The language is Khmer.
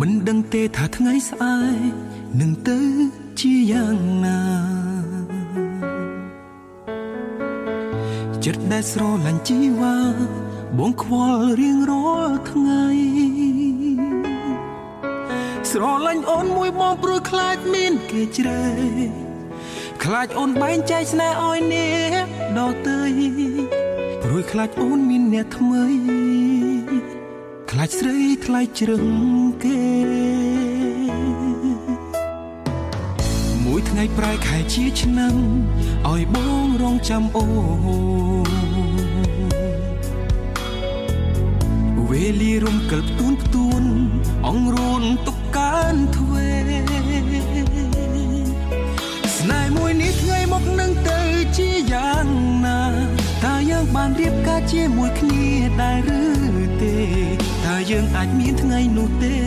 មិនដឹងទេថាថ្ងៃស្អែកនឹងទៅជាយ៉ាងណាចិត្តដែលស្រឡាញ់ជីវ៉ាបងខ្វល់រៀងរាល់ថ្ងៃស្រឡាញ់អូនមួយបងព្រោះខ្លាចមានគេជ្រែខ្លាចអូនបែងចែកស្នេហ៍ឲ្យអ្នកដទៃព្រោះខ្លាចអូនមានអ្នកថ្មីខ្លាចស្រីថ្លៃជ្រឹងគេមួយថ្ងៃប្រែខែជាឆ្នាំឲ្យបងរងចាំអូវេលារំកិលផ្ទួនអង្រួនទុកកានទ្វេស្នេហ៍មួយនេះថ្ងៃមកនឹងទៅជាយ៉ាងណាតើយើងបានរៀបការជាមួយគ្នាដែរឬទេតើយើងអាចមានថ្ងៃនោះទេ